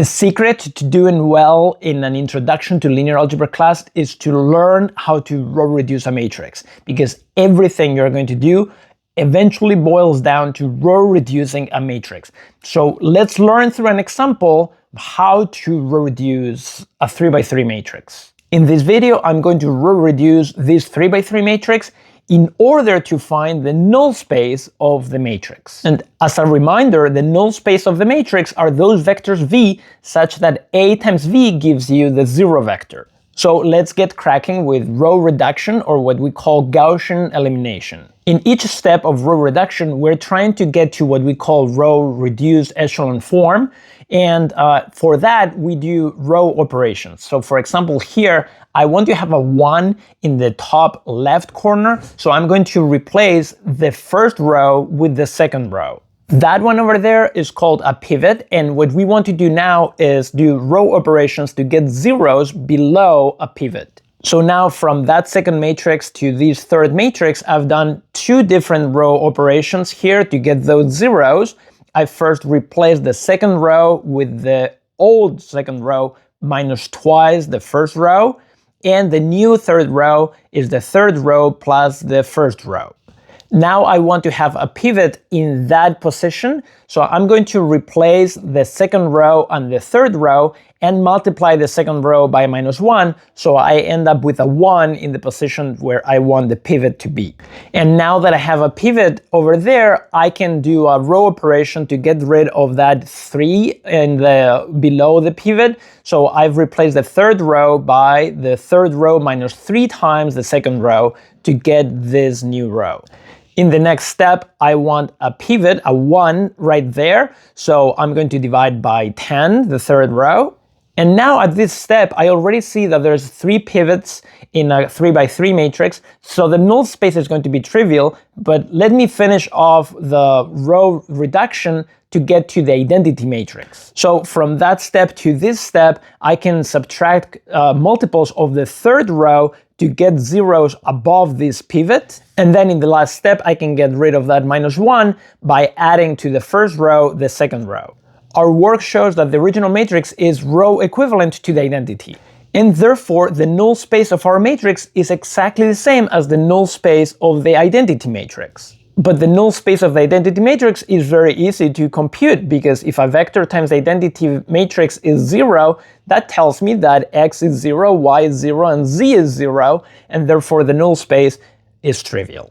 The secret to doing well in an introduction to linear algebra class is to learn how to row reduce a matrix, because everything you're going to do eventually boils down to row reducing a matrix. So let's learn through an example how to row reduce a 3x3 matrix. In this video, I'm going to row reduce this 3x3 matrix in order to find the null space of the matrix. And as a reminder, the null space of the matrix are those vectors v such that A times v gives you the 0 vector. So let's get cracking with row reduction, or what we call Gaussian elimination. In each step of row reduction, we're trying to get to what we call row reduced echelon form. And for that, we do row operations. So for example, here, I want to have a 1 in the top left corner. So I'm going to replace the first row with the second row. That one over there is called a pivot. And what we want to do now is do row operations to get zeros below a pivot. So now from that second matrix to this third matrix, I've done two different row operations here to get those zeros. I first replaced the second row with the old second row minus twice the first row. And the new third row is the third row plus the first row. Now I want to have a pivot in that position, so I'm going to replace the second row and the third row and multiply the second row by -1, so I end up with a 1 in the position where I want the pivot to be. And now that I have a pivot over there, I can do a row operation to get rid of that 3 below the pivot. So I've replaced the third row by the third row minus 3 times the second row to get this new row. In the next step, I want a pivot, a 1 right there. So I'm going to divide by 10, the third row. And now at this step, I already see that there's 3 pivots in a 3x3 matrix. So the null space is going to be trivial, but let me finish off the row reduction to get to the identity matrix. So from that step to this step, I can subtract multiples of the third row to get zeros above this pivot. And then in the last step, I can get rid of that -1 by adding to the first row the second row. Our work shows that the original matrix is row equivalent to the identity. And therefore, the null space of our matrix is exactly the same as the null space of the identity matrix. But the null space of the identity matrix is very easy to compute, because if a vector times the identity matrix is 0, that tells me that x is 0, y is 0, and z is 0, and therefore the null space is trivial.